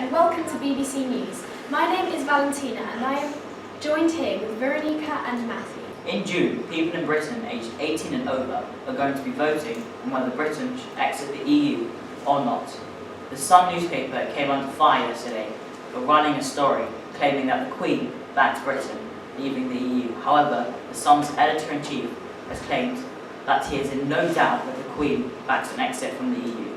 and welcome to BBC News. My name is Valentina and I am joined here with Veronica and Matthew. In June, people in Britain aged 18 and over are going to be voting on whether Britain should exit the EU or not. The Sun newspaper came under fire yesterday for running a story claiming that the Queen backed Britain leaving the EU. However, the Sun's editor-in-chief has claimed that he is in no doubt that the Queen backs an exit from the EU.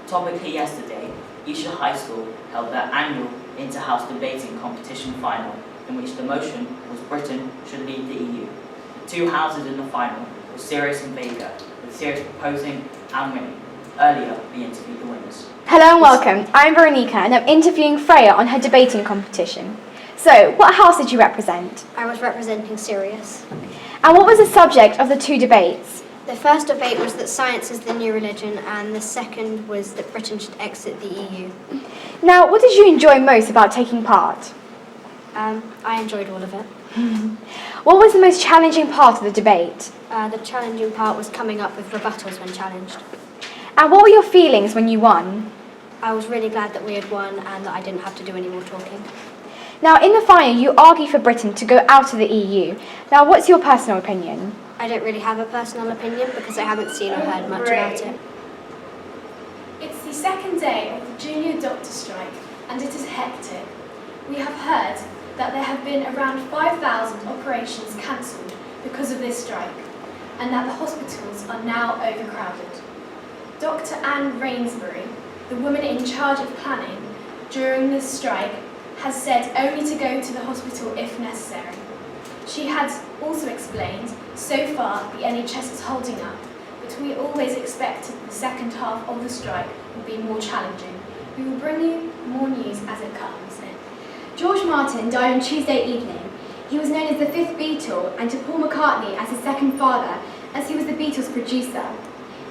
Topically yesterday, Esher High School held their annual inter-house debating competition final, in which the motion was Britain should leave the EU. The two houses in the final were Sirius and Vega, with Sirius proposing and winning. Earlier, we interviewed the winners. Hello and welcome. I'm Veronica and I'm interviewing Freya on her debating competition. So, what house did you represent? I was representing Sirius. And what was the subject of the two debates? The first debate was that science is the new religion, and the second was that Britain should exit the EU. Now, what did you enjoy most about taking part? I enjoyed all of it. What was the most challenging part of the debate? The challenging part was coming up with rebuttals when challenged. And what were your feelings when you won? I was really glad that we had won and that I didn't have to do any more talking. Now, in the final, you argue for Britain to go out of the EU. Now, what's your personal opinion? I don't really have a personal opinion because I haven't seen or heard much about it. It's the second day of the junior doctor strike and it is hectic. We have heard that there have been around 5,000 operations cancelled because of this strike and that the hospitals are now overcrowded. Dr. Anne Rainsbury, the woman in charge of planning during this strike, has said only to go to the hospital if necessary. She had also explained, so far the NHS is holding up, but we always expected the second half of the strike would be more challenging. We will bring you more news as it comes in. George Martin died on Tuesday evening. He was known as the fifth Beatle and to Paul McCartney as his second father, as he was the Beatles' producer.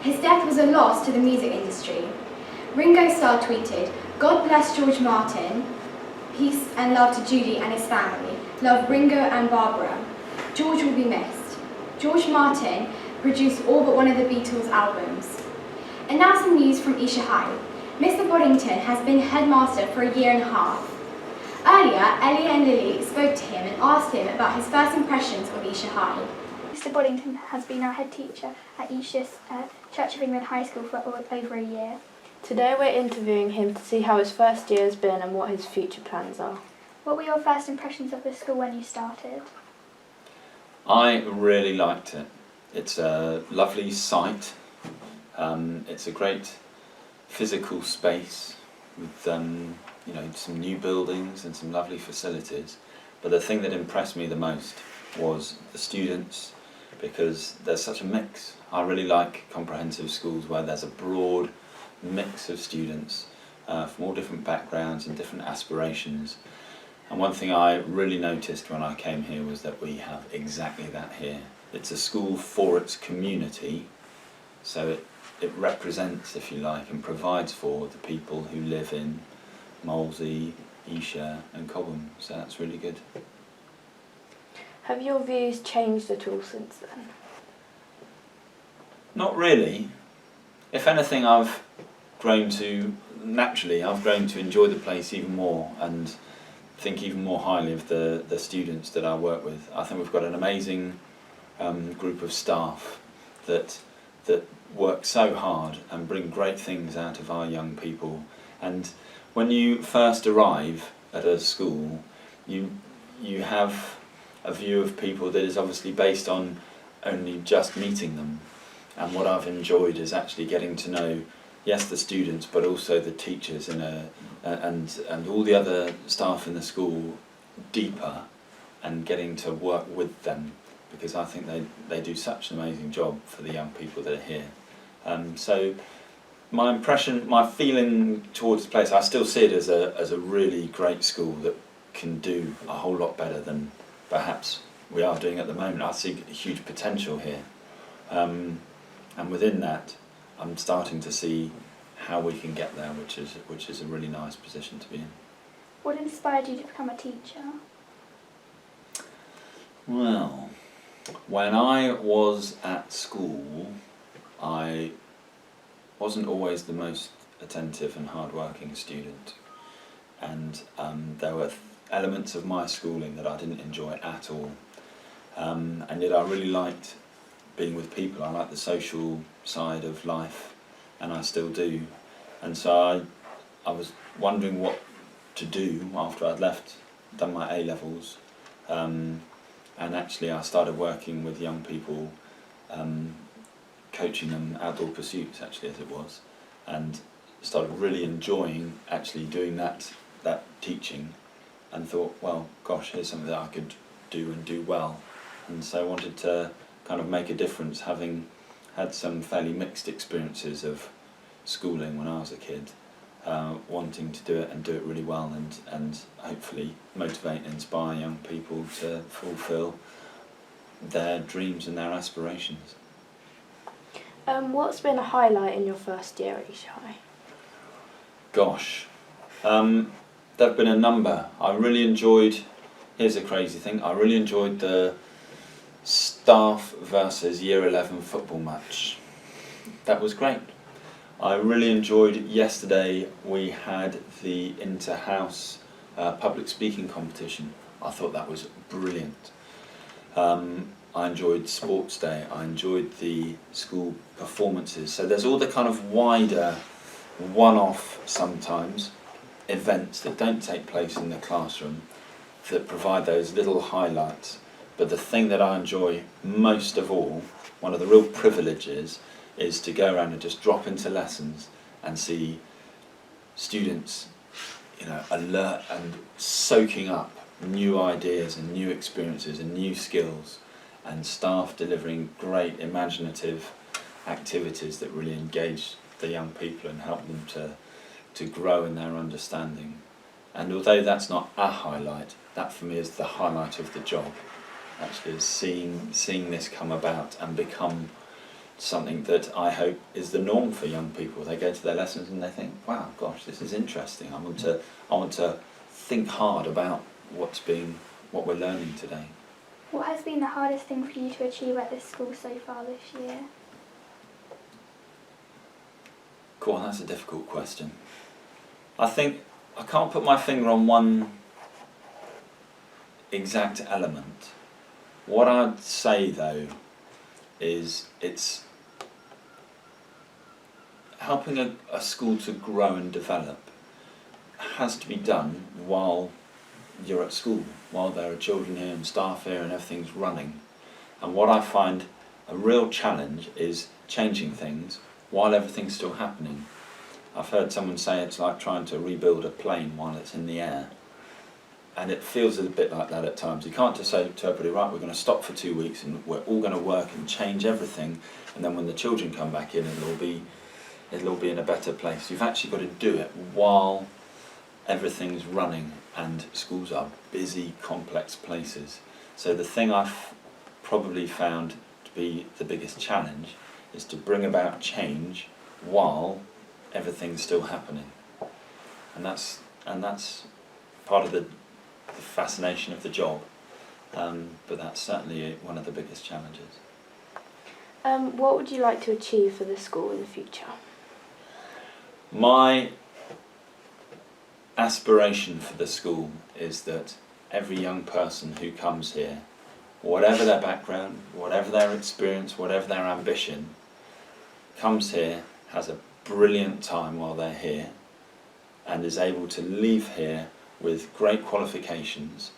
His death was a loss to the music industry. Ringo Starr tweeted, "God bless George Martin. Peace and love to Judy and his family. Love Ringo and Barbara. George will be missed." George Martin produced all but one of the Beatles' albums. And now some news from Esher High. Mr. Boddington has been headmaster for a year and a half. Earlier, Ellie and Lily spoke to him and asked him about his first impressions of Esher High. Mr. Boddington has been our head teacher at Esher's Church of England High School for over a year. Today we're interviewing him to see how his first year has been and what his future plans are. What were your first impressions of the school when you started? I really liked it. It's a lovely site. It's a great physical space with some new buildings and some lovely facilities. But the thing that impressed me the most was the students, because there's such a mix. I really like comprehensive schools where there's a broad mix of students from all different backgrounds and different aspirations. And one thing I really noticed when I came here was that we have exactly that here. It's a school for its community, so it represents, if you like, and provides for the people who live in Molesey, Esher and Cobham, so that's really good. Have your views changed at all since then? Not really. If anything, I've grown to enjoy the place even more and think even more highly of the students that I work with. I think we've got an amazing group of staff that work so hard and bring great things out of our young people. And when you first arrive at a school, you have a view of people that is obviously based on only just meeting them. And what I've enjoyed is actually getting to know, yes, the students, but also the teachers and all the other staff in the school deeper, and getting to work with them, because I think they do such an amazing job for the young people that are here. So my feeling towards the place, I still see it as a really great school that can do a whole lot better than perhaps we are doing at the moment. I see huge potential here. And within that, I'm starting to see how we can get there, which is a really nice position to be in. What inspired you to become a teacher? Well, when I was at school, I wasn't always the most attentive and hard-working student. and there were elements of my schooling that I didn't enjoy at all, and yet I really liked being with people. I like the social side of life, and I still do. And so I was wondering what to do after I'd done my A-levels, and actually I started working with young people, coaching them outdoor pursuits actually as it was, and started really enjoying actually doing that teaching, and thought, well, gosh, here's something that I could do and do well. And so I wanted to kind of make a difference, having had some fairly mixed experiences of schooling when I was a kid, wanting to do it and do it really well, and hopefully motivate and inspire young people to fulfil their dreams and their aspirations. What's been a highlight in your first year at Esher? Gosh, there have been a number. I really enjoyed, here's a crazy thing, I really enjoyed the staff versus Year 11 football match. That was great. I really enjoyed yesterday. We had the inter-house public speaking competition. I thought that was brilliant. I enjoyed sports day. I enjoyed the school performances. So there's all the kind of wider, one-off sometimes events that don't take place in the classroom that provide those little highlights. But the thing that I enjoy most of all, one of the real privileges, is to go around and just drop into lessons and see students, alert and soaking up new ideas and new experiences and new skills, and staff delivering great imaginative activities that really engage the young people and help them to grow in their understanding. And although that's not a highlight, that for me is the highlight of the job. Actually, is seeing this come about and become something that I hope is the norm for young people. They go to their lessons and they think, wow, gosh, this is interesting. I want to think hard about what we're learning today. What has been the hardest thing for you to achieve at this school so far this year? Cool, that's a difficult question. I think I can't put my finger on one exact element. What I'd say though is it's helping a school to grow and develop has to be done while you're at school, while there are children here and staff here and everything's running. And what I find a real challenge is changing things while everything's still happening. I've heard someone say it's like trying to rebuild a plane while it's in the air. And it feels a bit like that at times. You can't just say to everybody, right, we're going to stop for 2 weeks and we're all going to work and change everything, and then when the children come back in, it'll all be in a better place. You've actually got to do it while everything's running, and schools are busy, complex places. So the thing I've probably found to be the biggest challenge is to bring about change while everything's still happening. And that's part of the fascination of the job, but that's certainly one of the biggest challenges. What would you like to achieve for the school in the future? My aspiration for the school is that every young person who comes here, whatever their background, whatever their experience, whatever their ambition, comes here, has a brilliant time while they're here, and is able to leave here with great qualifications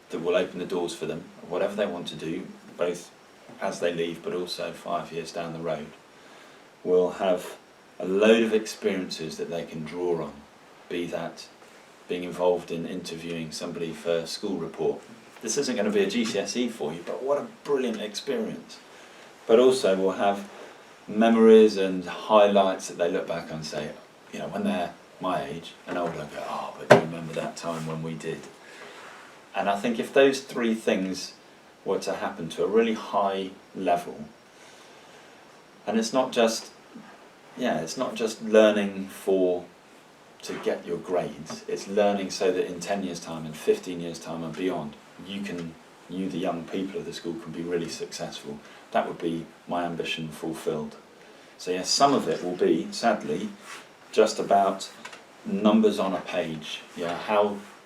that will open the doors for them, whatever they want to do, both as they leave but also 5 years down the road. Will have a load of experiences that they can draw on, be that being involved in interviewing somebody for a school report. This isn't going to be a GCSE for you, but what a brilliant experience. But also will have memories and highlights that they look back and say, when they're my age and older, go, oh, but do you remember that time when we did? And I think if those three things were to happen to a really high level, and it's not just learning to get your grades, it's learning so that in 10 years time and 15 years time and beyond, you the young people of the school can be really successful. That would be my ambition fulfilled. So yes, some of it will be, sadly, just about numbers on a page.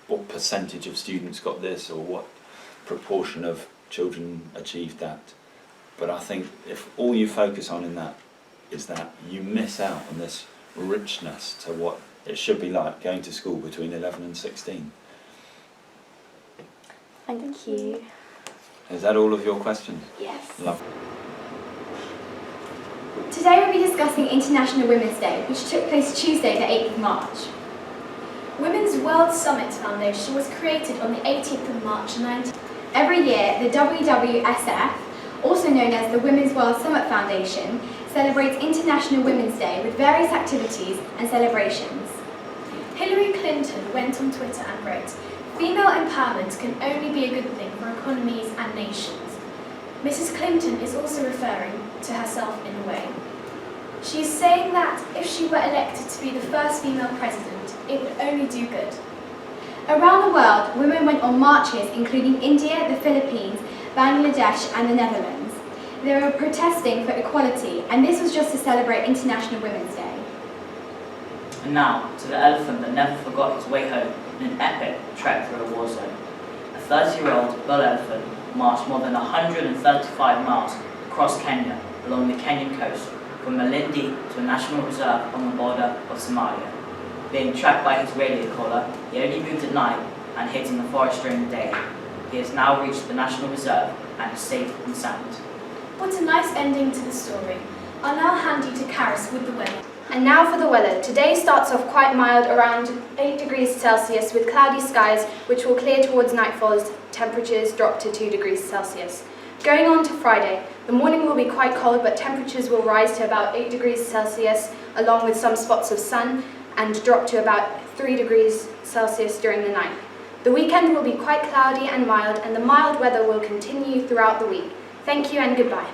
What percentage of students got this, or what proportion of children achieved that. But I think if all you focus on in that is that, you miss out on this richness to what it should be like going to school between 11 and 16. Thank you. Is that all of your questions? Yes. Lovely. Today we'll be discussing International Women's Day, which took place Tuesday the 8th of March. Women's World Summit Foundation was created on the 18th of March 19... Every year, the WWSF, also known as the Women's World Summit Foundation, celebrates International Women's Day with various activities and celebrations. Hillary Clinton went on Twitter and wrote, "Female empowerment can only be a good thing for economies and nations." Mrs. Clinton is also referring to herself in a way. She is saying that if she were elected to be the first female president, it would only do good. Around the world, women went on marches including India, the Philippines, Bangladesh and the Netherlands. They were protesting for equality, and this was just to celebrate International Women's Day. And now, to the elephant that never forgot his way home in an epic trek through a war zone. A 30-year-old bull elephant marched more than 135 miles across Kenya along the Kenyan coast, from Malindi to a national reserve on the border of Somalia. Being tracked by his radio collar, he only moved at night and hid in the forest during the day. He has now reached the national reserve and is safe and sound. What a nice ending to the story. I'll now hand you to Karis with the weather. And now for the weather. Today starts off quite mild, around 8 degrees Celsius, with cloudy skies, which will clear towards nightfall as temperatures drop to 2 degrees Celsius. Going on to Friday, the morning will be quite cold, but temperatures will rise to about 8 degrees Celsius, along with some spots of sun, and drop to about 3 degrees Celsius during the night. The weekend will be quite cloudy and mild, and the mild weather will continue throughout the week. Thank you and goodbye.